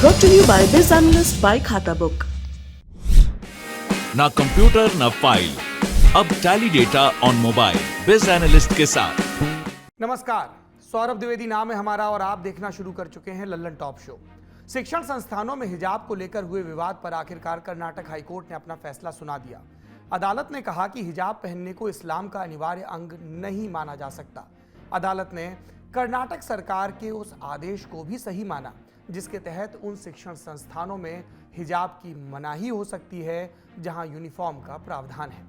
Brought to you by Biz Analyst by खाता book. ना computer ना फाइल, अब टैली डेटा ऑन मोबाइल बिज एनालिस्ट के साथ। नमस्कार, सौरभ द्विवेदी नाम है हमारा और आप देखना शुरू कर चुके हैं लल्लन टॉप शो। शिक्षण संस्थानों में हिजाब को लेकर हुए विवाद पर आखिरकार कर्नाटक हाईकोर्ट ने अपना फैसला सुना दिया। अदालत ने कहा कि हिजाब पहनने को इस्लाम का अनिवार्य अंग नहीं माना जा सकता। अदालत ने कर्नाटक सरकार के उस आदेश को भी सही माना जिसके तहत उन शिक्षण संस्थानों में हिजाब की मनाही हो सकती है जहां यूनिफॉर्म का प्रावधान है।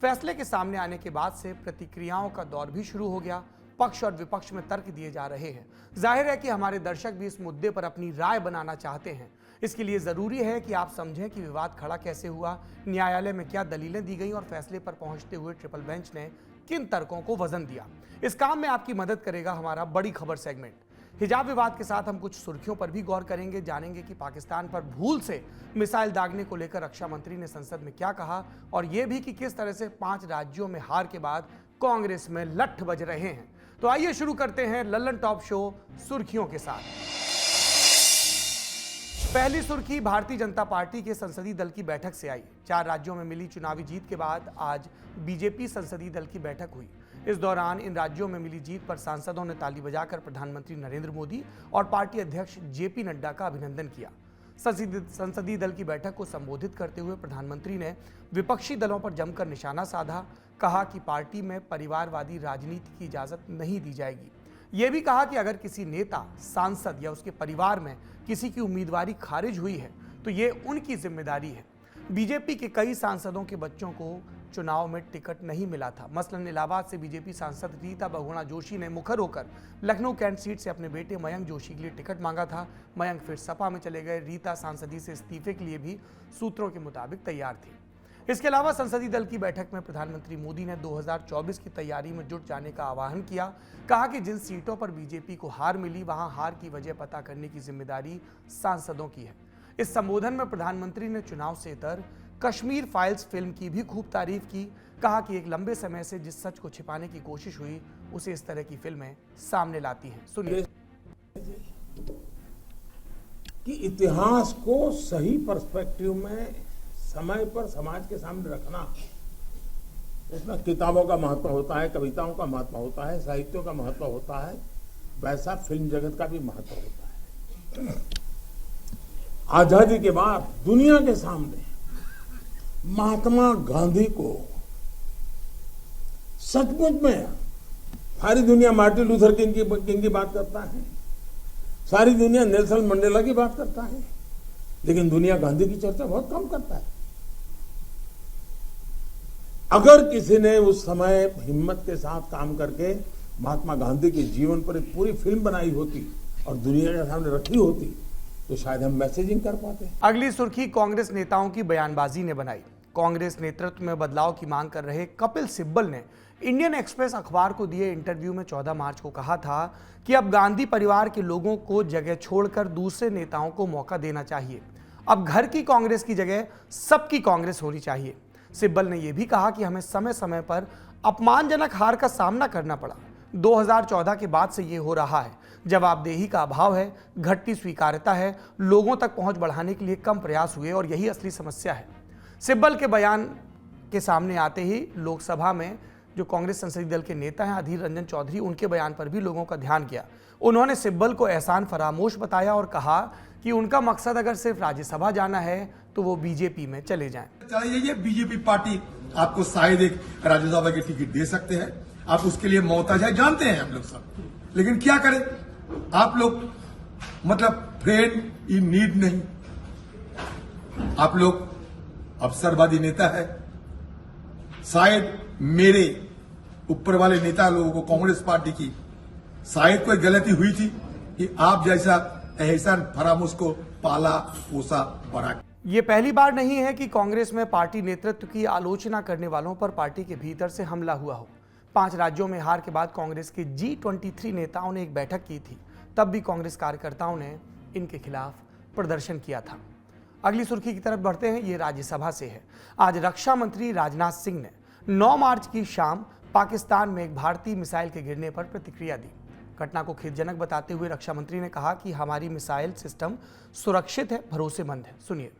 फैसले के सामने आने के बाद से प्रतिक्रियाओं का दौर भी शुरू हो गया। पक्ष और विपक्ष में तर्क दिए जा रहे हैं। जाहिर है कि हमारे दर्शक भी इस मुद्दे पर अपनी राय बनाना चाहते हैं। इसके लिए जरूरी है कि आप समझें कि विवाद खड़ा कैसे हुआ, न्यायालय में क्या दलीलें दी गई और फैसले पर पहुंचते हुए ट्रिपल बेंच ने किन तर्कों को वजन दिया। इस काम में आपकी मदद करेगा हमारा बड़ी खबर सेगमेंट। हिजाब विवाद के साथ हम कुछ सुर्खियों पर भी गौर करेंगे, जानेंगे कि पाकिस्तान पर भूल से मिसाइल दागने को लेकर रक्षा मंत्री ने संसद में क्या कहा और यह भी कि किस तरह से 5 राज्यों में हार के बाद कांग्रेस में लठ बज रहे हैं। तो आइए शुरू करते हैं लल्लन टॉप शो सुर्खियों के साथ। पहली सुर्खी भारतीय जनता पार्टी के संसदीय दल की बैठक से आई। 4 राज्यों में मिली चुनावी जीत के बाद आज बीजेपी संसदीय दल की बैठक हुई। इस दौरान इन राज्यों में मिली जीत पर सांसदों ने ताली बजाकर प्रधानमंत्री नरेंद्र मोदी और पार्टी अध्यक्ष जेपी नड्डा का अभिनंदन किया। संसदीय दल की बैठक को संबोधित करते हुए प्रधानमंत्री ने विपक्षी दलों पर जमकर निशाना साधा। कहा कि पार्टी में परिवारवादी राजनीति की इजाजत नहीं दी जाएगी। यह भी कहा कि अगर किसी नेता, सांसद या उसके परिवार में किसी की उम्मीदवारी खारिज हुई है तो ये उनकी जिम्मेदारी है। बीजेपी के कई सांसदों के बच्चों को चुनाव में टिकट नहीं मिला था। मसलन इलाहाबाद से बीजेपी सांसद रीता बहुगुणा जोशी ने मुखर होकर लखनऊ कैंट सीट से अपने बेटे मयंक जोशी के लिए टिकट मांगा था। मयंक फिर सपा में चले गए। रीता सांसदी से इस्तीफे के लिए भी सूत्रों के मुताबिक तैयार थी। इसके अलावा संसदीय दल की बैठक में प्रधानमंत्री मोदी ने 2024 की तैयारी में जुट जाने का आह्वान किया। कहा कि जिन सीटों पर बीजेपी को हार मिली वहां हार की वजह पता करने की जिम्मेदारी सांसदों की है। इस संबोधन में प्रधानमंत्री ने चुनाव से इतर कश्मीर फाइल्स फिल्म की भी खूब तारीफ की। कहा कि एक लंबे समय से जिस सच को छिपाने की कोशिश हुई उसे इस तरह की फिल्में सामने लाती हैं। सुनिए कि इतिहास को सही पर्सपेक्टिव में समय पर समाज के सामने रखना, उसमें किताबों का महत्व होता है, कविताओं का महत्व होता है, साहित्यों का महत्व होता है, वैसा फिल्म जगत का भी महत्व होता है। आजादी के बाद दुनिया के सामने महात्मा गांधी को सचमुच में सारी दुनिया मार्टिन लूथर किंग की बात करता है, सारी दुनिया नेल्सन मंडेला की बात करता है, लेकिन दुनिया गांधी की चर्चा बहुत कम करता है। अगर किसी ने उस समय हिम्मत के साथ काम करके महात्मा गांधी के जीवन पर एक पूरी फिल्म बनाई होती और दुनिया के सामने रखी होती तो शायद हम मैसेजिंग कर पाते। अगली सुर्खी कांग्रेस नेताओं की बयानबाजी ने बनाई। कांग्रेस नेतृत्व में बदलाव की मांग कर रहे कपिल सिब्बल ने इंडियन एक्सप्रेस अखबार को दिए इंटरव्यू में 14 मार्च को कहा था कि अब गांधी परिवार के लोगों को जगह छोड़कर दूसरे नेताओं को मौका देना चाहिए। अब घर की कांग्रेस की जगह सबकी कांग्रेस होनी चाहिए। सिब्बल ने यह भी कहा कि हमें समय समय पर अपमानजनक हार का सामना करना पड़ा। 2014 के बाद से यह हो रहा है। जवाबदेही का अभाव है, घटती स्वीकार्यता है, लोगों तक पहुंच बढ़ाने के लिए कम प्रयास हुए और यही असली समस्या है। सिब्बल के बयान के सामने आते ही लोकसभा में जो कांग्रेस संसदीय दल के नेता हैं अधीर रंजन चौधरी, उनके बयान पर भी लोगों का ध्यान गया। उन्होंने सिब्बल को एहसान फरामोश बताया और कहा कि उनका मकसद अगर सिर्फ राज्यसभा जाना है तो वो बीजेपी में चले जाएं। ये बीजेपी पार्टी आपको शायद एक राज्यसभा की टिकट दे सकते हैं, आप उसके लिए मोहताज है, जानते हैं हम लोग सब, लेकिन क्या करें, आप लोग मतलब फ्रेंड इन नीड नहीं, आप लोग अवसरवादी नेता है। शायद मेरे ऊपर वाले नेता लोगों को कांग्रेस पार्टी की शायद कोई गलती हुई थी कि आप जैसा एहसान फरामोश को पाला पोसा बड़ा। ये पहली बार नहीं है कि कांग्रेस में पार्टी नेतृत्व की आलोचना करने वालों पर पार्टी के भीतर से हमला हुआ हो। 5 राज्यों में हार के बाद कांग्रेस के G23 नेताओं ने एक बैठक की थी। तब भी कांग्रेस कार्यकर्ताओं ने इनके खिलाफ प्रदर्शन किया था। अगली सुर्खी की तरफ बढ़ते हैं। ये राज्यसभा से है। आज रक्षा मंत्री राजनाथ सिंह ने 9 मार्च की शाम पाकिस्तान में एक भारतीय मिसाइल के गिरने पर प्रतिक्रिया दी। घटना को खेदजनक बताते हुए रक्षा मंत्री ने कहा कि हमारी मिसाइल सिस्टम सुरक्षित है, भरोसेमंद है। सुनिए।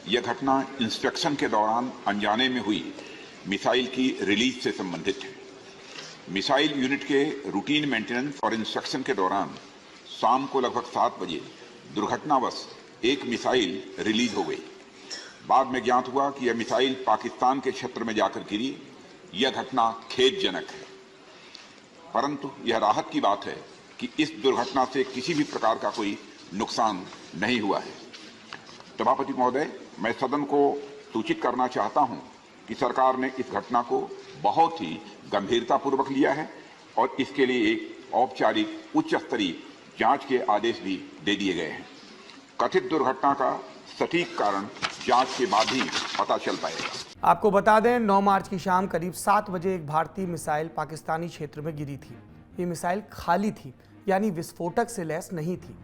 यह घटना इंस्पेक्शन के दौरान अनजाने में हुई मिसाइल की रिलीज से संबंधित है। मिसाइल यूनिट के रूटीन मेंटेनेंस और इंस्पेक्शन के दौरान शाम को लगभग 7 बजे दुर्घटनावश एक मिसाइल रिलीज हो गई। बाद में ज्ञात हुआ कि यह मिसाइल पाकिस्तान के क्षेत्र में जाकर गिरी। यह घटना खेदजनक है, परंतु यह राहत की बात है कि इस दुर्घटना से किसी भी प्रकार का कोई नुकसान नहीं हुआ है। सभापति महोदय, मैं सदन को सूचित करना चाहता हूं कि सरकार ने इस घटना को बहुत ही गंभीरतापूर्वक लिया है और इसके लिए एक औपचारिक उच्च स्तरीय जांच के आदेश भी दे दिए गए हैं। कथित दुर्घटना का सटीक कारण जांच के बाद ही पता चल पाएगा। आपको बता दें, 9 मार्च की शाम करीब 7 बजे एक भारतीय मिसाइल पाकिस्तानी क्षेत्र में गिरी थी। ये मिसाइल खाली थी, यानी विस्फोटक से लैस नहीं थी।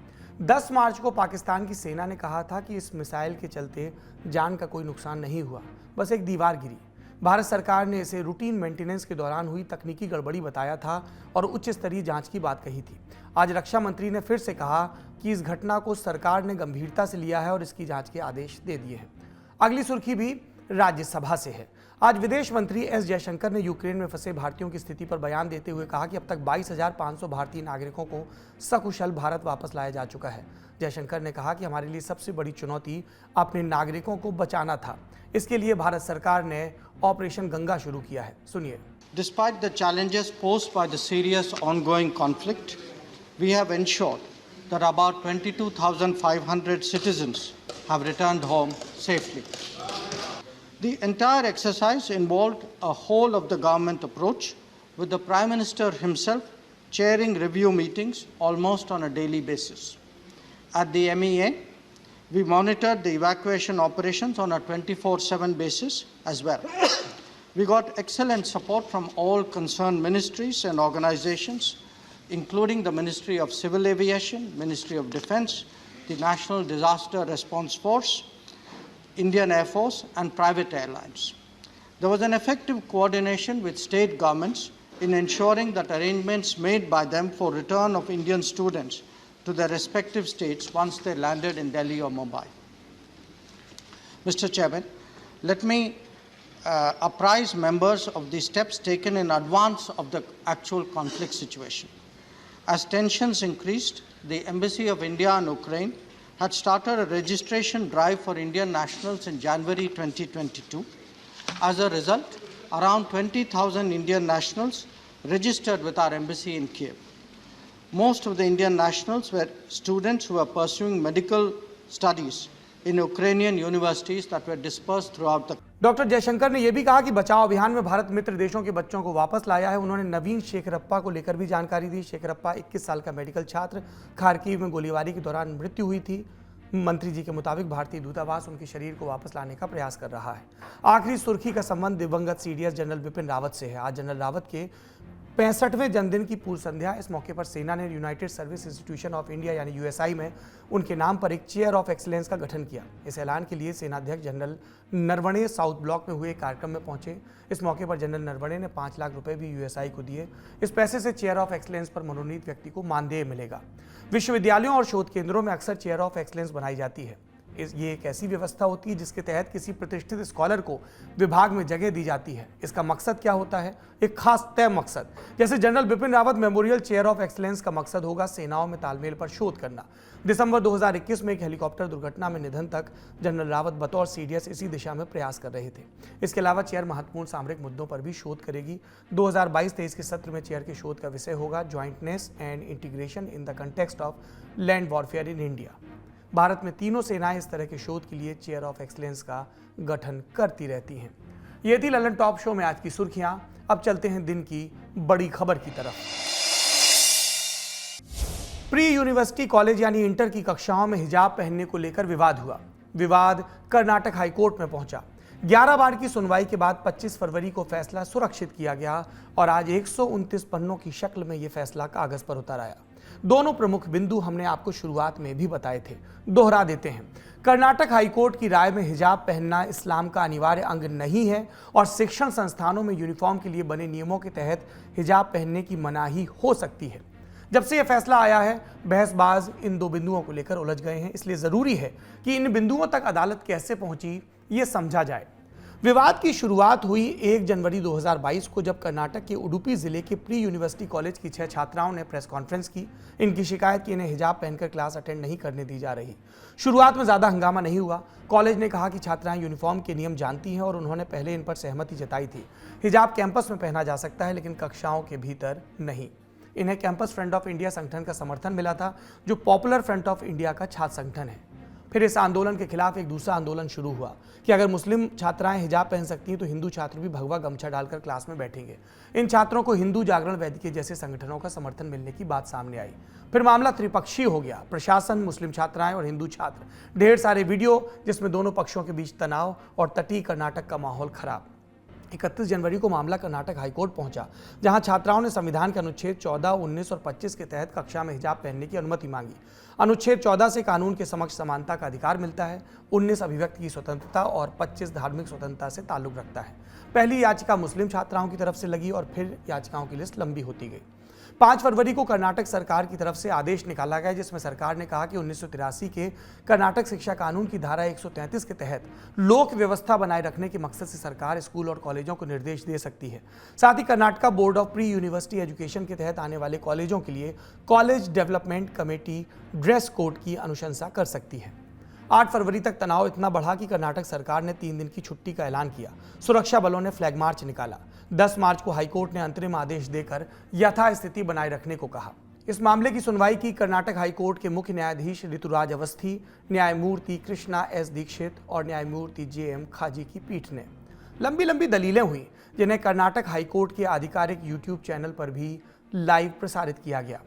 10 मार्च को पाकिस्तान की सेना ने कहा था कि इस मिसाइल के चलते जान का कोई नुकसान नहीं हुआ, बस एक दीवार गिरी। भारत सरकार ने इसे रूटीन मेंटेनेंस के दौरान हुई तकनीकी गड़बड़ी बताया था और उच्च स्तरीय जांच की बात कही थी। आज रक्षा मंत्री ने फिर से कहा कि इस घटना को सरकार ने गंभीरता से लिया है और इसकी जांच के आदेश दे दिए हैं। अगली सुर्खी भी राज्यसभा से है। आज विदेश मंत्री एस जयशंकर ने यूक्रेन में फंसे भारतीयों की स्थिति पर बयान देते हुए कहा कि अब तक 22,500 भारतीय नागरिकों को सकुशल भारत वापस लाया जा चुका है। जयशंकर ने कहा कि हमारे लिए सबसे बड़ी चुनौती अपने नागरिकों को बचाना था। इसके लिए भारत सरकार ने ऑपरेशन गंगा शुरू किया है। सुनिए। Despite the challenges posed by the serious ongoing conflict, we have ensured that about 22,500 citizens have returned home safely. The entire exercise involved a whole of the government approach, with the Prime Minister himself chairing review meetings almost on a daily basis. At the MEA, we monitored the evacuation operations on a 24/7 basis as well. We got excellent support from all concerned ministries and organizations, including the Ministry of Civil Aviation, Ministry of Defense, the National Disaster Response Force, Indian Air Force and private airlines. There was an effective coordination with state governments in ensuring that arrangements made by them for return of Indian students to their respective states once they landed in Delhi or Mumbai. Mr. Chairman, let me apprise members of the steps taken in advance of the actual conflict situation. As tensions increased, the Embassy of India in Ukraine had started a registration drive for Indian nationals in January 2022. As a result, around 20,000 Indian nationals registered with our embassy in Kiev. Most of the Indian nationals were students who were pursuing medical studies in Ukrainian universities that were dispersed throughout the doctor Jaishankar ने यह भी कहा कि बचाव अभियान में भारत मित्र देशों के बच्चों को वापस लाया है। उन्होंने नवीन शेखरप्पा को लेकर भी जानकारी दी। शेखरप्पा 21 साल का मेडिकल छात्र, खार्किव में गोलीबारी के दौरान मृत्यु हुई थी। मंत्री जी के मुताबिक भारतीय दूतावास उनके शरीर को वापस लाने का प्रयास कर रहा है। आखिरी सुर्खी का संबंध दिवंगत सीडीएस जनरल बिपिन रावत से है। आज जनरल रावत के 65वें जन्मदिन की पूर्व संध्या। इस मौके पर सेना ने United service institution of India यानी यूएसआई में उनके नाम पर एक चेयर ऑफ एक्सीलेंस का गठन किया। इस ऐलान के लिए सेनाध्यक्ष जनरल नरवणे साउथ ब्लॉक में हुए कार्यक्रम में पहुंचे। इस मौके पर जनरल नरवणे ने 5 लाख रुपए भी यूएसआई को दिए। इस पैसे से चेयर ऑफ एक्सीलेंस पर मनोनीत व्यक्ति को मानदेय मिलेगा। विश्वविद्यालयों और शोध केंद्रों में अक्सर चेयर ऑफ एक्सीलेंस बनाई जाती है। ये एक ऐसी व्यवस्था होती है जिसके तहत किसी प्रतिष्ठित स्कॉलर को विभाग में जगह दी जाती है। इसका मकसद क्या होता है? एक खास तय मकसद। जैसे general Bipin Rawat memorial chair of excellence का मकसद होगा सेनाओं में तालमेल पर शोध करना। दिसंबर 2021 में एक हेलीकॉप्टर दुर्घटना में निधन तक जनरल रावत बतौर सीडीएस इसी दिशा में प्रयास कर रहे थे। इसके अलावा चेयर महत्वपूर्ण सामरिक मुद्दों पर भी शोध करेगी। 2022-23 के सत्र में चेयर के शोध का विषय होगा jointness and integration in the context of land warfare in India. Bharat में तीनों सेनाएं इस तरह के शोध के लिए चेयर ऑफ एक्सीलेंस का गठन करती रहती हैं। ये थी ललन टॉप शो में आज की सुर्खियां। अब चलते हैं दिन की बड़ी खबर की तरफ। प्री यूनिवर्सिटी कॉलेज यानी इंटर की कक्षाओं में हिजाब पहनने को लेकर विवाद हुआ। विवाद कर्नाटक हाईकोर्ट में पहुंचा। 11 बार की सुनवाई के बाद 25 फरवरी को फैसला सुरक्षित किया गया और आज 129 पन्नों की शक्ल में यह फैसला कागज पर उतर आया। दोनों प्रमुख बिंदु हमने आपको शुरुआत में भी बताए थे, दोहरा देते हैं। कर्नाटक हाईकोर्ट की राय में हिजाब पहनना इस्लाम का अनिवार्य अंग नहीं है और शिक्षण संस्थानों में यूनिफॉर्म के लिए बने नियमों के तहत हिजाब पहनने की मनाही हो सकती है। जब से यह फैसला आया है, बहसबाज इन दो बिंदुओं को लेकर उलझ गए हैं। इसलिए जरूरी है कि इन बिंदुओं तक अदालत कैसे पहुंची, ये समझा जाए। विवाद की शुरुआत हुई 1 जनवरी 2022 को, जब कर्नाटक के उडुपी जिले के प्री यूनिवर्सिटी कॉलेज की 6 छात्राओं ने प्रेस कॉन्फ्रेंस की। इनकी शिकायत कि इन्हें हिजाब पहनकर क्लास अटेंड नहीं करने दी जा रही। शुरुआत में ज्यादा हंगामा नहीं हुआ। कॉलेज ने कहा कि छात्राएं यूनिफॉर्म के नियम जानती हैं और उन्होंने पहले इन पर सहमति जताई थी। हिजाब कैंपस में पहना जा सकता है, लेकिन कक्षाओं के भीतर नहीं। इन्हें कैंपस फ्रंट ऑफ इंडिया संगठन का समर्थन मिला था, जो पॉपुलर फ्रंट ऑफ इंडिया का छात्र संगठन है। फिर इस आंदोलन के खिलाफ एक दूसरा आंदोलन शुरू हुआ कि अगर मुस्लिम छात्राएं हिजाब पहन सकती हैं तो हिंदू छात्र भी भगवा गमछा डालकर क्लास में बैठेंगे। इन छात्रों को हिंदू जागरण वेदिके जैसे संगठनों का समर्थन मिलने की बात सामने आई। फिर मामला त्रिपक्षीय हो गया। प्रशासन, मुस्लिम छात्राएं और हिंदू छात्र। ढेर सारे वीडियो जिसमें दोनों पक्षों के बीच तनाव और तटीय कर्नाटक का माहौल खराब। 31 जनवरी को मामला कर्नाटक हाईकोर्ट पहुंचा, जहां छात्राओं ने संविधान के अनुच्छेद 14, 19 और 25 के तहत कक्षा में हिजाब पहनने की अनुमति मांगी। अनुच्छेद 14 से कानून के समक्ष समानता का अधिकार मिलता है, 19 अभिव्यक्ति की स्वतंत्रता और 25 धार्मिक स्वतंत्रता से ताल्लुक रखता है। पहली याचिका मुस्लिम छात्राओं की तरफ से लगी और फिर याचिकाओं की लिस्ट लंबी होती गई। 5 फरवरी को कर्नाटक सरकार की तरफ से आदेश निकाला गया, जिसमें सरकार ने कहा कि 1983 के कर्नाटक शिक्षा कानून की धारा 133 के तहत लोक व्यवस्था बनाए रखने के मकसद से सरकार स्कूल और कॉलेजों को निर्देश दे सकती है। साथ ही Karnataka board of pre university education के तहत आने वाले कॉलेजों के लिए college development committee dress code की अनुशंसा कर सकती है। 8 फरवरी तक तनाव इतना बढ़ा कि कर्नाटक सरकार ने 3 दिन की छुट्टी का ऐलान किया। सुरक्षा बलों ने फ्लैग मार्च निकाला। 10 मार्च को हाईकोर्ट ने अंतरिम आदेश देकर यथास्थिति बनाए रखने को कहा। इस मामले की सुनवाई की कर्नाटक हाईकोर्ट के मुख्य न्यायाधीश ऋतुराज अवस्थी, न्यायमूर्ति कृष्णा एस दीक्षित और न्यायमूर्ति JM खाजी की पीठ ने। लंबी लंबी दलीलें हुई, जिन्हें कर्नाटक हाईकोर्ट के आधिकारिक यूट्यूब चैनल पर भी लाइव प्रसारित किया गया।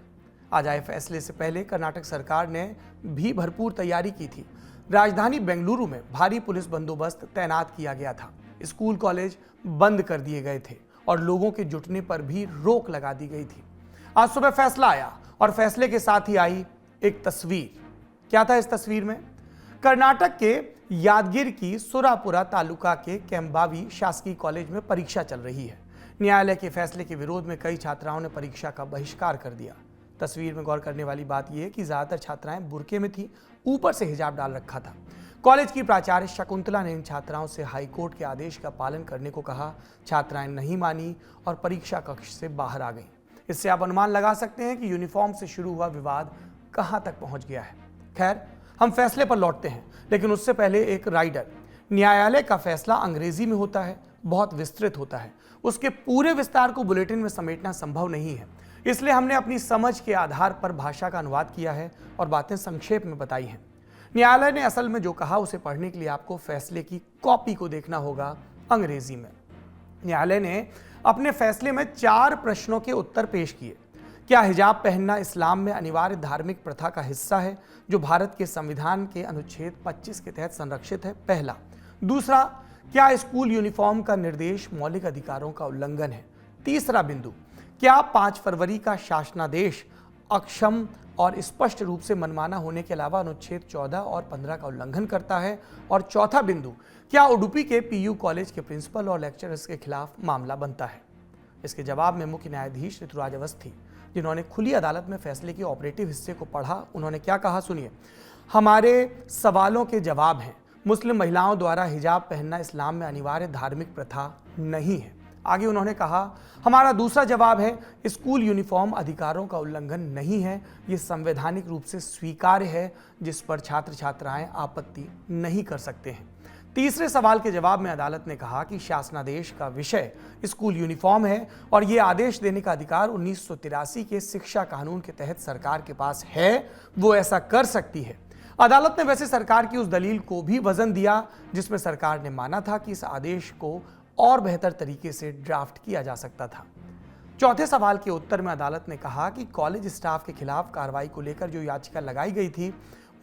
आज आए फैसले से पहले कर्नाटक सरकार ने भी भरपूर तैयारी की थी। राजधानी बेंगलुरु में भारी पुलिस बंदोबस्त तैनात किया गया था। स्कूल कॉलेज बंद कर दिए गए थे और लोगों के जुटने पर भी रोक लगा दी गई थी। आज सुबह फैसला आया और फैसले के साथ ही आई एक तस्वीर। क्या था इस तस्वीर में? कर्नाटक के यादगिर की सुरापुरा तालुका के केम्बावी शासकीय कॉलेज में परीक्षा चल रही है। न्यायालय के फैसले के विरोध में कई छात्राओं ने परीक्षा का बहिष्कार कर दिया। तस्वीर में गौर करने वाली बात यह है कि ज्यादातर छात्राएं बुर्के में थी, ऊपर से हिजाब डाल रखा था। कॉलेज की प्राचार्य शकुंतला ने इन छात्राओं से हाईकोर्ट के आदेश का पालन करने को कहा। छात्राएं नहीं मानी और परीक्षा कक्ष से बाहर आ गईं। इससे आप अनुमान लगा सकते हैं कि यूनिफॉर्म से शुरू हुआ विवाद कहां तक पहुंच गया है। खैर, हम फैसले पर लौटते हैं, लेकिन उससे पहले एक राइडर। न्यायालय का फैसला अंग्रेजी में होता है, बहुत विस्तृत होता है। उसके पूरे विस्तार को बुलेटिन में समेटना संभव नहीं है, इसलिए हमने अपनी समझ के आधार पर भाषा का अनुवाद किया है और बातें संक्षेप में बताई हैं। न्यायालय ने असल में जो कहा उसे पढ़ने के लिए आपको फैसले की कॉपी को देखना होगा अंग्रेजी में। न्यायालय ने अपने फैसले में 4 प्रश्नों के उत्तर पेश किए। क्या हिजाब पहनना इस्लाम में अनिवार्य धार्मिक प्रथा का हिस्सा है, जो भारत के संविधान के अनुच्छेद 25 के तहत संरक्षित है? पहला। दूसरा, क्या स्कूल यूनिफॉर्म का निर्देश मौलिक अधिकारों का उल्लंघन है? तीसरा बिंदु, क्या 5 फरवरी का शासनादेश अक्षम और स्पष्ट रूप से मनमाना होने के अलावा अनुच्छेद 14 और 15 का उल्लंघन करता है? और चौथा बिंदु, क्या उडुपी के PU कॉलेज के प्रिंसिपल और लेक्चरर्स के खिलाफ मामला बनता है? इसके जवाब में मुख्य न्यायाधीश ऋतुराज अवस्थी, जिन्होंने खुली अदालत में फैसले के ऑपरेटिव हिस्से को पढ़ा, उन्होंने क्या कहा सुनिए। हमारे सवालों के जवाब हैं। मुस्लिम महिलाओं द्वारा हिजाब पहनना इस्लाम में अनिवार्य धार्मिक प्रथा नहीं है। आगे उन्होंने कहा, हमारा दूसरा जवाब है, स्कूल यूनिफॉर्म अधिकारों का उल्लंघन नहीं है, ये संवैधानिक रूप से स्वीकार्य है, जिस पर छात्र छात्राएं आपत्ति नहीं कर सकते हैं। तीसरे सवाल के जवाब में अदालत ने कहा कि शासनादेश का विषय स्कूल यूनिफॉर्म है और ये आदेश देने का अधिकार 1983 के शिक्षा कानून के तहत सरकार के पास है, वो ऐसा कर सकती है। अदालत ने वैसे सरकार की उस दलील को भी वजन दिया जिसमें सरकार ने माना था कि इस आदेश को और बेहतर तरीके से ड्राफ्ट किया जा सकता था। चौथे सवाल के उत्तर में अदालत ने कहा कि कॉलेज स्टाफ के खिलाफ कार्रवाई को लेकर जो याचिका लगाई गई थी,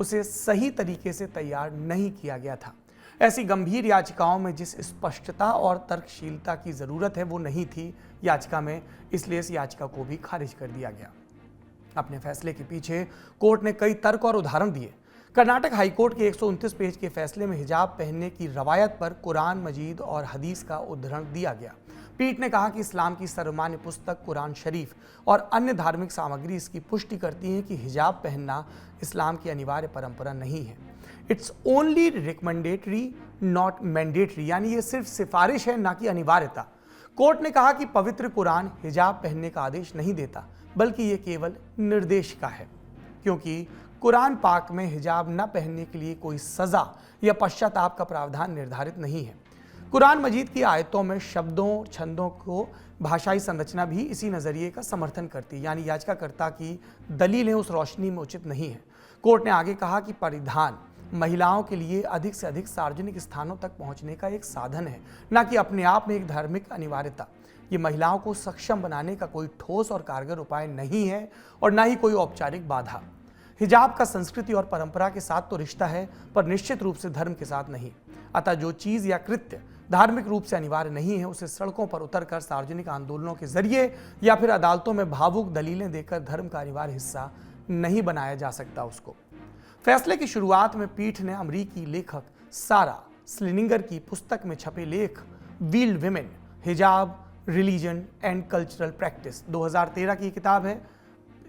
उसे सही तरीके से तैयार नहीं किया गया था। ऐसी गंभीर याचिकाओं में जिस स्पष्टता और तर्कशीलता की जरूरत है, वो नहीं थी याचिका में, इसलिए इस याचिका को भी खारिज कर दिया गया। अपने फैसले के पीछे कोर्ट ने कई तर्क और उदाहरण दिए। कर्नाटक हाईकोर्ट के 129 पेज के फैसले में हिजाब पहनने की रवायत पर कुरान मजीद और हदीस का उद्धरण दिया गया। पीठ ने कहा कि इस्लाम की सर्वमान्य पुस्तक कुरान शरीफ और अन्य धार्मिक सामग्री इसकी पुष्टि करती है कि हिजाब पहनना इस्लाम की अनिवार्य परंपरा नहीं है। It's only recommendatory not mandatory, यानी ये सिर्फ सिफारिश है ना कि अनिवार्यता। कोर्ट ने कहा कि पवित्र कुरान हिजाब पहनने का आदेश नहीं देता, बल्कि ये केवल निर्देश का है, क्योंकि कुरान पाक में हिजाब न पहनने के लिए कोई सजा या पश्चाताप का प्रावधान निर्धारित नहीं है। कुरान मजीद की आयतों में शब्दों छंदों को भाषाई संरचना भी इसी नजरिए का समर्थन करती है, यानी याचिकाकर्ता की दलीलें उस रोशनी में उचित नहीं है। कोर्ट ने आगे कहा कि परिधान महिलाओं के लिए अधिक से अधिक सार्वजनिक स्थानों तक पहुंचने का एक साधन है, न कि अपने आप में एक धार्मिक अनिवार्यता। ये महिलाओं को सक्षम बनाने का कोई ठोस और कारगर उपाय नहीं है और न ही कोई औपचारिक बाधा। हिजाब का संस्कृति और परंपरा के साथ तो रिश्ता है, पर निश्चित रूप से धर्म के साथ नहीं। अतः जो चीज या कृत्य धार्मिक रूप से अनिवार्य नहीं है, उसे सड़कों पर उतरकर सार्वजनिक आंदोलनों के जरिए या फिर अदालतों में भावुक दलीलें देकर धर्म का अनिवार्य हिस्सा नहीं बनाया जा सकता उसको। फैसले की शुरुआत में पीठ ने अमरीकी लेखक सारा स्लिनिंगर की पुस्तक में छपे लेख वील्ड विमेन, हिजाब, रिलीजन एंड कल्चरल प्रैक्टिस 2013 की किताब है।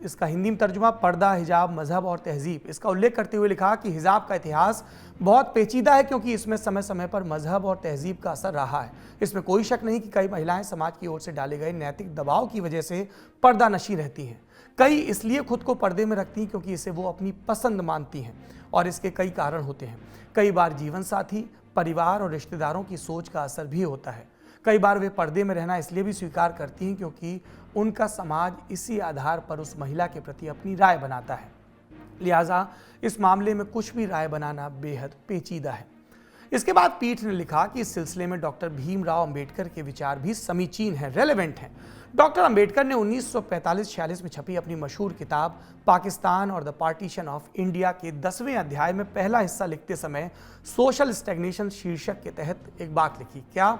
इसका हिंदी में तर्जुमा पर्दा, हिजाब, मजहब और तहजीब, इसका उल्लेख करते हुए लिखा कि हिजाब का इतिहास बहुत पेचीदा है, क्योंकि इसमें समय समय पर मजहब और तहजीब का असर रहा है। इसमें कोई शक नहीं कि कई महिलाएं समाज की ओर से डाले गए नैतिक दबाव की वजह से पर्दा नशी रहती हैं। कई इसलिए खुद को पर्दे में रखती हैं क्योंकि इसे वो अपनी पसंद मानती हैं, और इसके कई कारण होते हैं। कई बार जीवन साथी, परिवार और रिश्तेदारों की सोच का असर भी होता है। कई बार वे पर्दे में रहना इसलिए भी स्वीकार करती हैं क्योंकि उनका समाज इसी आधार पर उस महिला के प्रति अपनी राय बनाता है। लिहाजा इस मामले में कुछ भी राय बनाना बेहद पेचीदा है। इसके बाद पीठ ने लिखा कि इस सिलसिले में डॉक्टर भीमराव अंबेडकर के विचार भी समीचीन हैं, रेलेवेंट हैं। डॉक्टर अंबेडकर ने 1945-46 में छपी अपनी मशहूर किताब पाकिस्तान और द पार्टीशन ऑफ इंडिया के 10वें अध्याय में पहला हिस्सा लिखते समय सोशल स्टैग्नेशन शीर्षक के तहत एक बात लिखी। क्या?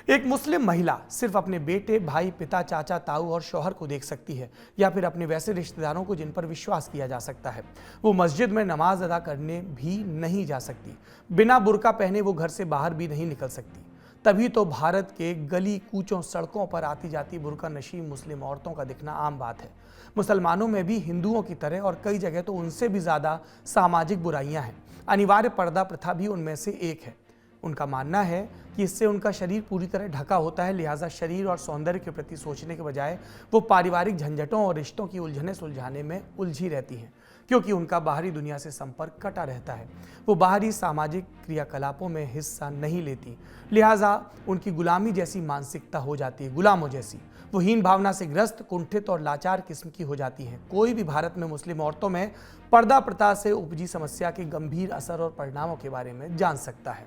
एक मुस्लिम महिला सिर्फ अपने बेटे, भाई, पिता, चाचा, ताऊ और शौहर को देख सकती है, या फिर अपने वैसे रिश्तेदारों को जिन पर विश्वास किया जा सकता है। वो मस्जिद में नमाज अदा करने भी नहीं जा सकती। बिना बुर्का पहने वो घर से बाहर भी नहीं निकल सकती। तभी तो भारत के गली कूचों, सड़कों पर आती जाती बुर्का नशीब मुस्लिम औरतों का दिखना आम बात है। मुसलमानों में भी हिंदुओं की तरह और कई जगह तो उनसे भी ज़्यादा सामाजिक बुराइयां हैं। अनिवार्य पर्दा प्रथा भी उनमें से एक है। उनका मानना है कि इससे उनका शरीर पूरी तरह ढका होता है, लिहाजा शरीर और सौंदर्य के प्रति सोचने के बजाय वो पारिवारिक झंझटों और रिश्तों की उलझने सुलझाने में उलझी रहती हैं, क्योंकि उनका बाहरी दुनिया से संपर्क कटा रहता है। वो बाहरी सामाजिक क्रियाकलापों में हिस्सा नहीं लेती, लिहाजा उनकी गुलामी जैसी मानसिकता हो जाती है, गुलामों जैसी। वो हीन भावना से ग्रस्त, कुंठित और लाचार किस्म की हो जाती हैं। कोई भी भारत में मुस्लिम औरतों में पर्दा प्रथा से उपजी समस्या के गंभीर असर और परिणामों के बारे में जान सकता है।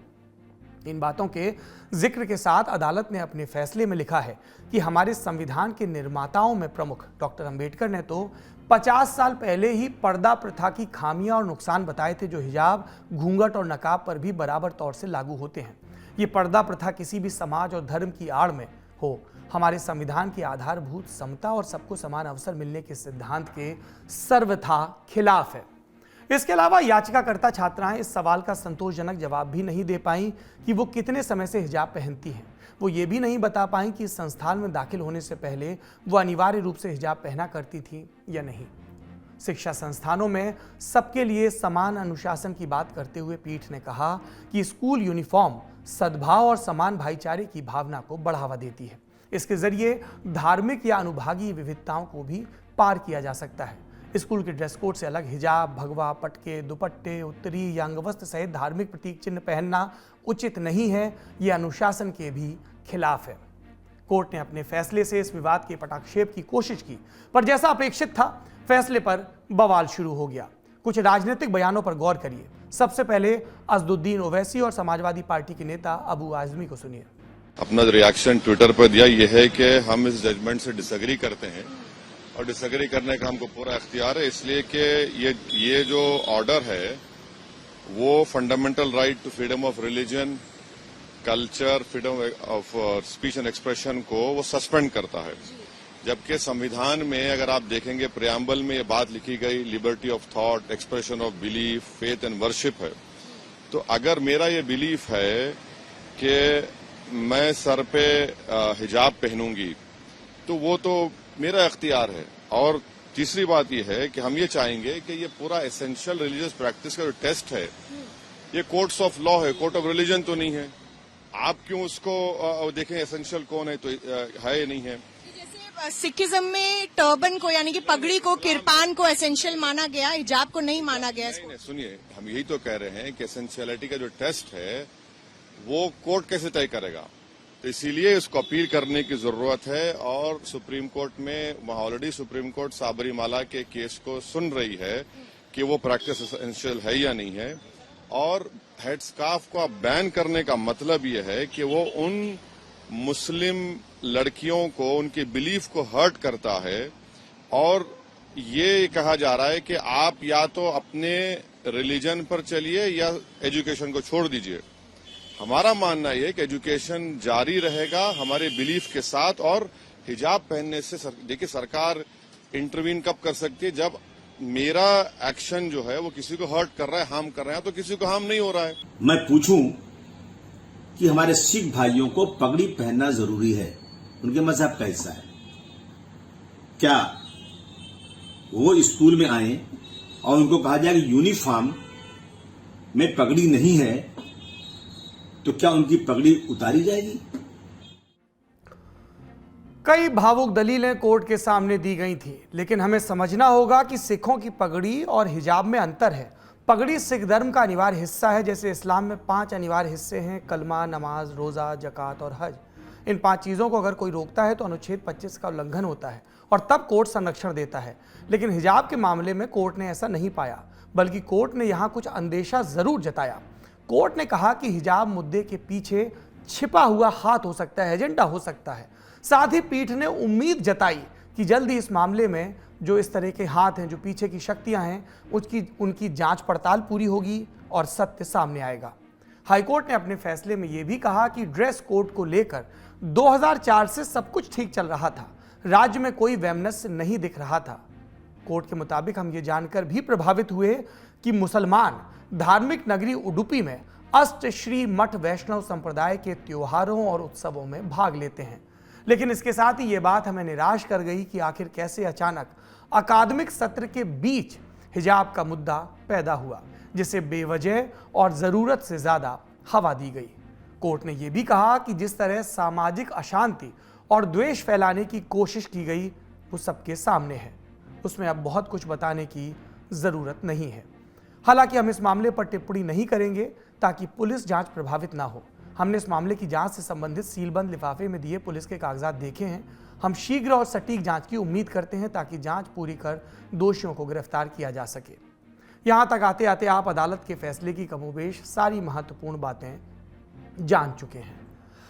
इन बातों के जिक्र के साथ अदालत ने अपने फैसले में लिखा है कि हमारे संविधान के निर्माताओं में प्रमुख डॉक्टर अंबेडकर ने तो 50 साल पहले ही पर्दा प्रथा की खामियां और नुकसान बताए थे, जो हिजाब, घूंघट और नकाब पर भी बराबर तौर से लागू होते हैं। ये पर्दा प्रथा किसी भी समाज और धर्म की आड़ में हो, हमारे संविधान के आधारभूत समता और सबको समान अवसर मिलने के सिद्धांत के सर्वथा खिलाफ है। इसके अलावा याचिकाकर्ता छात्राएं इस सवाल का संतोषजनक जवाब भी नहीं दे पाईं कि वो कितने समय से हिजाब पहनती हैं। वो ये भी नहीं बता पाईं कि इस संस्थान में दाखिल होने से पहले वो अनिवार्य रूप से हिजाब पहना करती थी या नहीं। शिक्षा संस्थानों में सबके लिए समान अनुशासन की बात करते हुए पीठ ने कहा कि स्कूल यूनिफॉर्म सद्भाव और समान भाईचारे की भावना को बढ़ावा देती है। इसके जरिए धार्मिक या अनुभागीय विविधताओं को भी पार किया जा सकता है। स्कूल के ड्रेस कोड से अलग हिजाब, भगवा, पटके, दुपट्टे, उत्तरी या अंगवस्त्र सहित धार्मिक प्रतीक चिन्ह पहनना उचित नहीं है। ये अनुशासन के भी खिलाफ है। कोर्ट ने अपने फैसले से इस विवाद के पटाक्षेप की कोशिश की, पर जैसा अपेक्षित था फैसले पर बवाल शुरू हो गया। कुछ राजनीतिक बयानों पर गौर करिए। सबसे पहले असदुद्दीन ओवैसी और समाजवादी पार्टी के नेता अबू आजमी को सुनिए। अपना रिएक्शन ट्विटर पर दिया यह है कि हम इस जजमेंट से डिसएग्री करते हैं और डिसएग्री करने का हमको पूरा इख्तियार है, इसलिए कि ये जो ऑर्डर है वो fundamental right to freedom of religion, culture, freedom of speech and expression को वो सस्पेंड करता है। जबकि संविधान में अगर आप देखेंगे प्रियम्बल में ये बात लिखी गई liberty of thought, expression of belief, faith and worship है। तो अगर मेरा ये बिलीफ है कि मैं सर पे हिजाब पहनूंगी तो वो तो मेरा इख्तियार है। और तीसरी बात ये है कि हम ये चाहेंगे कि ये पूरा एसेंशियल रिलीजियस प्रैक्टिस का जो टेस्ट है ये कोर्ट्स ऑफ लॉ है, कोर्ट ऑफ रिलीजन तो नहीं है। आप क्यों उसको देखें एसेंशियल कौन है तो है या नहीं है। जैसे सिखिज्म में टर्बन को यानी कि पगड़ी को, किरपान को एसेंशियल माना गया, हिजाब को नहीं माना गया। नहीं, सुनिए, हम यही तो कह रहे हैं कि एसेंशियलिटी का जो टेस्ट है वो कोर्ट कैसे तय करेगा। तो इसीलिए इसको अपील करने की जरूरत है और सुप्रीम कोर्ट में वहां ऑलरेडी सुप्रीम कोर्ट साबरीमाला के केस को सुन रही है कि वो प्रैक्टिस एसेंशियल है या नहीं है। और हेड स्कार्फ को बैन करने का मतलब ये है कि वो उन मुस्लिम लड़कियों को, उनके बिलीफ को हर्ट करता है। और ये कहा जा रहा है कि आप या तो अपने रिलीजन पर चलिए या एजुकेशन को छोड़ दीजिए। हमारा मानना यह कि एजुकेशन जारी रहेगा हमारे बिलीफ के साथ। और हिजाब पहनने से देखिए सरकार इंटरवीन कब कर सकती है, जब मेरा एक्शन जो है वो किसी को हर्ट कर रहा है, हार्म कर रहा है, तो किसी को हार्म नहीं हो रहा है। मैं पूछूं कि हमारे सिख भाइयों को पगड़ी पहनना जरूरी है, उनके मजहब का हिस्सा है, क्या वो स्कूल में आए और उनको कहा जाए कि यूनिफॉर्म में पगड़ी नहीं है तो क्या उनकी पगड़ी उतारी जाएगी? कई भावुक दलीलें कोर्ट के सामने दी गई थी, लेकिन हमें समझना होगा कि सिखों की पगड़ी और हिजाब में अंतर है। पगड़ी सिख धर्म का अनिवार्य हिस्सा है। जैसे इस्लाम में 5 अनिवार्य हिस्से हैं, कलमा, नमाज, रोज़ा, जक़ात और हज। इन 5 चीज़ों को अगर कोई रोकता है तो अनुच्छेद 25 का उल्लंघन होता है और तब कोर्ट संरक्षण देता है। लेकिन हिजाब के मामले में कोर्ट ने ऐसा नहीं पाया, बल्कि कोर्ट ने यहाँ कुछ अंदेशा ज़रूर जताया। कोर्ट ने कहा कि हिजाब मुद्दे के पीछे छिपा हुआ हाथ हो सकता है, एजेंडा हो सकता है। साथ ही पीठ ने उम्मीद जताई कि जल्दी इस मामले में जो इस तरह के हाथ हैं, जो पीछे की शक्तियां हैं, उनकी जांच पड़ताल पूरी होगी और सत्य सामने आएगा। हाईकोर्ट ने अपने फैसले में यह भी कहा कि ड्रेस कोड को लेकर 2004 से सब कुछ ठीक चल रहा था, राज्य में कोई वैमनस्य नहीं दिख रहा था। कोर्ट के मुताबिक हम ये जानकर भी प्रभावित हुए कि मुसलमान धार्मिक नगरी उडुपी में अष्ट श्री मठ वैष्णव संप्रदाय के त्योहारों और उत्सवों में भाग लेते हैं। लेकिन इसके साथ ही ये बात हमें निराश कर गई कि आखिर कैसे अचानक अकादमिक सत्र के बीच हिजाब का मुद्दा पैदा हुआ, जिसे बेवजह और ज़रूरत से ज़्यादा हवा दी गई। कोर्ट ने यह भी कहा कि जिस तरह सामाजिक अशांति और द्वेष फैलाने की कोशिश की गई वो सबके सामने है, उसमें अब बहुत कुछ बताने की ज़रूरत नहीं है। हालांकि हम इस मामले पर टिप्पणी नहीं करेंगे ताकि पुलिस जांच प्रभावित ना हो। हमने इस मामले की जांच से संबंधित सीलबंद लिफाफे में दिए पुलिस के कागजात देखे हैं। हम शीघ्र और सटीक जांच की उम्मीद करते हैं ताकि जांच पूरी कर दोषियों को गिरफ्तार किया जा सके। यहां तक आते आते आप अदालत के फैसले की कमोबेश सारी महत्वपूर्ण बातें जान चुके हैं।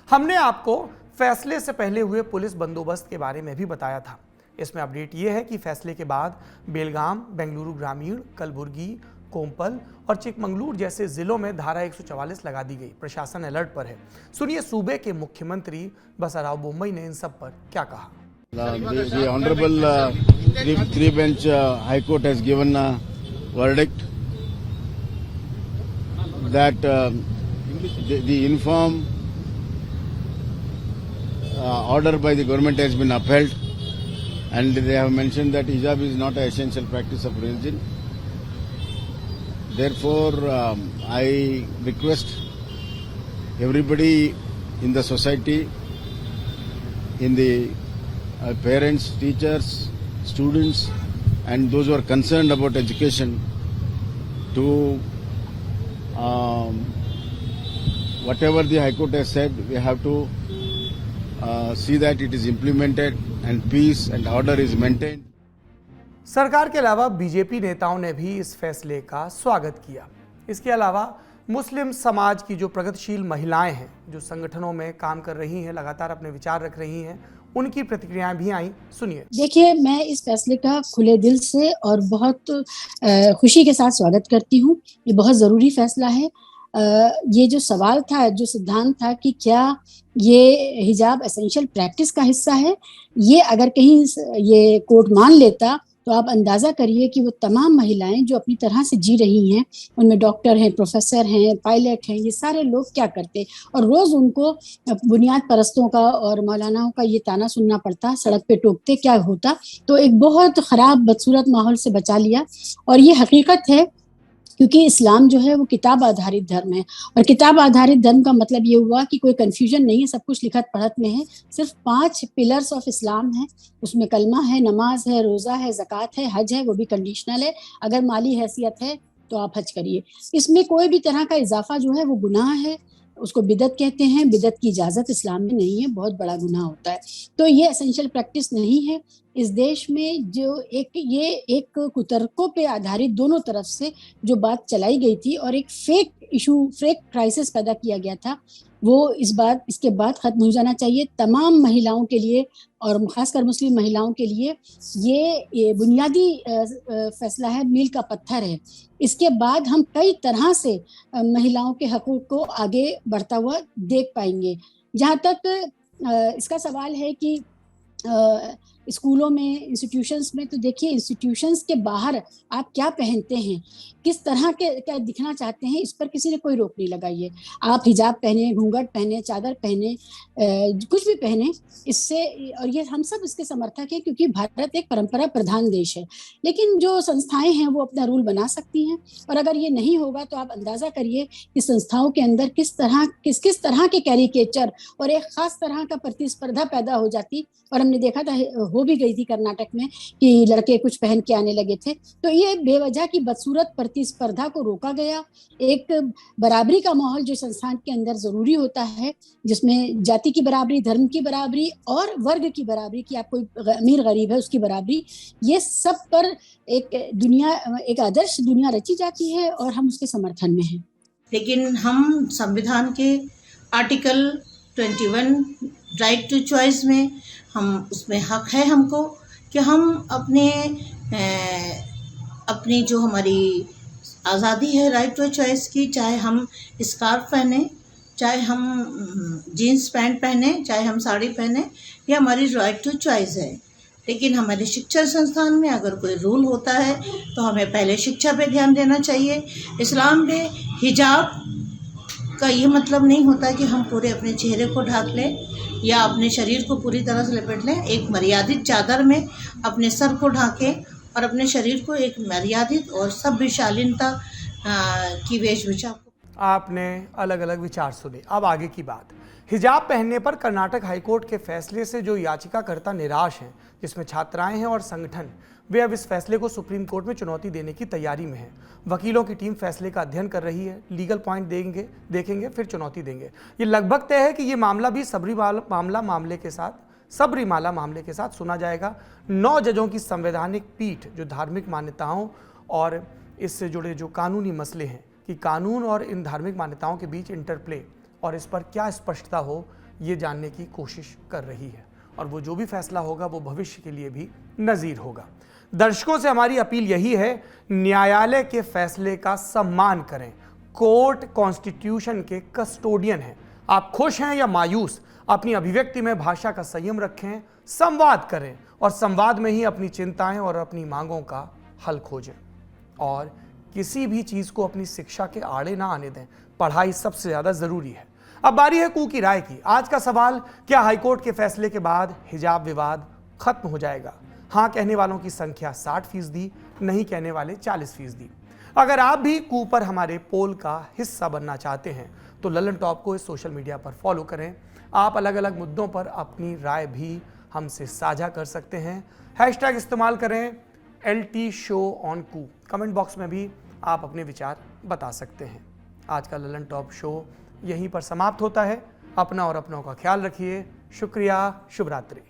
हमने आपको फैसले से पहले हुए पुलिस बंदोबस्त के बारे में भी बताया था। इसमें अपडेट यह है कि फैसले के बाद बेलगाम, बेंगलुरु ग्रामीण, कलबुर्गी, कोम्पल और चिकमंगलूर जैसे जिलों में धारा 144 लगा दी गई। प्रशासन अलर्ट पर है। सुनिए सूबे के मुख्यमंत्री बसवराज बोम्मई ने इन सब पर क्या कहा। The Honorable three bench High Court has given a verdict that the uniform order by the government has been upheld, and they have mentioned that hijab is not an essential practice of religion. Therefore, I request everybody in the society, in the parents, teachers, students, and those who are concerned about education to whatever the High Court has said, we have to see that it is implemented and peace and order is maintained. सरकार के अलावा BJP नेताओं ने भी इस फैसले का स्वागत किया। इसके अलावा मुस्लिम समाज की जो प्रगतिशील महिलाएं हैं, जो संगठनों में काम कर रही हैं, लगातार अपने विचार रख रही हैं, उनकी प्रतिक्रियाएं भी आई। सुनिए। देखिए, मैं इस फैसले का खुले दिल से और बहुत खुशी के साथ स्वागत करती हूँ। ये बहुत ज़रूरी फैसला है। ये जो सवाल था, जो सिद्धांत था कि क्या ये हिजाब एसेंशियल प्रैक्टिस का हिस्सा है, ये अगर कहीं ये कोर्ट मान लेता तो आप अंदाज़ा करिए कि वो तमाम महिलाएं जो अपनी तरह से जी रही हैं, उनमें डॉक्टर हैं, प्रोफेसर हैं, पायलट हैं, ये सारे लोग क्या करते और रोज़ उनको बुनियाद परस्तों का और मौलानाओं का ये ताना सुनना पड़ता, सड़क पे टोकते, क्या होता। तो एक बहुत ख़राब बदसूरत माहौल से बचा लिया। और ये हकीकत है क्योंकि इस्लाम जो है वो किताब आधारित धर्म है, और किताब आधारित धर्म का मतलब ये हुआ कि कोई कन्फ्यूजन नहीं है, सब कुछ लिखत पढ़त में है। सिर्फ 5 पिलर्स ऑफ इस्लाम है, उसमें कलमा है, नमाज है, रोज़ा है, ज़कात है, हज है, वो भी कंडीशनल है। अगर माली हैसियत है तो आप हज करिए। इसमें कोई भी तरह का इजाफा जो है वो गुनाह है, उसको बिदत कहते हैं। बिदत की इजाज़त इस्लाम में नहीं है, बहुत बड़ा गुनाह होता है। तो ये एसेंशियल प्रैक्टिस नहीं है इस देश में। जो एक कुतर्कों पे आधारित दोनों तरफ से जो बात चलाई गई थी और एक फेक इशू, फेक क्राइसिस पैदा किया गया था, वो इसके बाद खत्म हो जाना चाहिए। तमाम महिलाओं के लिए और खासकर मुस्लिम महिलाओं के लिए ये बुनियादी फैसला है, मील का पत्थर है। इसके बाद हम कई तरह से महिलाओं के हकूक़ को आगे बढ़ता हुआ देख पाएंगे। जहाँ तक इसका सवाल है कि स्कूलों में, इंस्टीट्यूशंस में, तो देखिए इंस्टीट्यूशंस के बाहर आप क्या पहनते हैं, किस तरह के क्या दिखना चाहते हैं, इस पर किसी ने कोई रोक नहीं लगाई है। आप हिजाब पहने, घूंघट पहने, चादर पहने, कुछ भी पहने, इससे, और ये हम सब इसके समर्थक हैं क्योंकि भारत एक परंपरा प्रधान देश है। लेकिन जो संस्थाएं हैं वो अपना रूल बना सकती हैं, और अगर ये नहीं होगा तो आप अंदाज़ा करिए कि संस्थाओं के अंदर किस तरह के कैरिकेचर और एक खास तरह का प्रतिस्पर्धा पैदा हो जाती। और हमने देखा था, हो भी गई थी कर्नाटक में, कि लड़के कुछ पहन के आने लगे थे। तो ये बेवजह की बदसूरत प्रतिस्पर्धा को रोका गया। एक बराबरी का माहौल जो संस्थान के अंदर जरूरी होता है, जिसमें जाति की बराबरी, धर्म की बराबरी और वर्ग की बराबरी, कि आप कोई अमीर गरीब है उसकी बराबरी, ये सब पर एक आदर्श दुनिया रची जाती है और हम उसके समर्थन में हैं। लेकिन हम संविधान के आर्टिकल 21 राइट टू चॉइस में, हम उसमें हक है हमको कि हम अपनी जो हमारी आज़ादी है राइट टू चॉइस की, चाहे हम स्कार्फ पहने, चाहे हम जीन्स पैंट पहने, चाहे हम साड़ी पहने, ये हमारी राइट टू चॉइस है। लेकिन हमारे शिक्षा संस्थान में अगर कोई रूल होता है तो हमें पहले शिक्षा पे ध्यान देना चाहिए। इस्लाम में हिजाब का ये मतलब नहीं होता कि हम पूरे अपने चेहरे को ढाक लें या अपने शरीर को पूरी तरह से लपेट लें। एक मर्यादित चादर में अपने सर को ढाकें और अपने शरीर को एक मर्यादित और सभ्य शालीनता की वेशभूषा। आपने अलग अलग विचार सुने। अब आगे की बात। हिजाब पहनने पर कर्नाटक हाईकोर्ट के फैसले से जो याचिकाकर्ता निराश हैं, जिसमें छात्राएं हैं और संगठन, वे अब इस फैसले को सुप्रीम कोर्ट में चुनौती देने की तैयारी में है। वकीलों की टीम फैसले का अध्ययन कर रही है, लीगल पॉइंट देखेंगे, फिर चुनौती देंगे। ये लगभग तय है कि ये मामला भी सबरीमाला मामले के साथ सुना जाएगा। 9 जजों की संवैधानिक पीठ जो धार्मिक मान्यताओं और इससे जुड़े जो कानूनी मसले हैं कि कानून और इन धार्मिक मान्यताओं के बीच इंटरप्ले और इस पर क्या स्पष्टता हो, ये जानने की कोशिश कर रही है। और वो जो भी फैसला होगा वो भविष्य के लिए भी नज़ीर होगा। दर्शकों से हमारी अपील यही है, न्यायालय के फैसले का सम्मान करें। कोर्ट कॉन्स्टिट्यूशन के कस्टोडियन हैं। आप खुश हैं या मायूस, अपनी अभिव्यक्ति में भाषा का संयम रखें, संवाद करें और संवाद में ही अपनी चिंताएं और अपनी मांगों का हल खोजें। और किसी भी चीज़ को अपनी शिक्षा के आड़े ना आने दें। पढ़ाई सबसे ज़्यादा ज़रूरी है। अब बारी है कू की राय की। आज का सवाल, क्या हाईकोर्ट के फैसले के बाद हिजाब विवाद खत्म हो जाएगा? हाँ कहने वालों की संख्या 60%, नहीं कहने वाले 40%। अगर आप भी कू पर हमारे पोल का हिस्सा बनना चाहते हैं तो ललन टॉप को इस सोशल मीडिया पर फॉलो करें। आप अलग अलग मुद्दों पर अपनी राय भी हमसे साझा कर सकते हैं। हैशटैग इस्तेमाल करें LT show on Koo. Comment box में भी आप अपने विचार बता सकते हैं। आज का ललन टॉप शो यहीं पर समाप्त होता है। अपना और अपनों का ख्याल रखिए। शुक्रिया। शुभ रात्रि।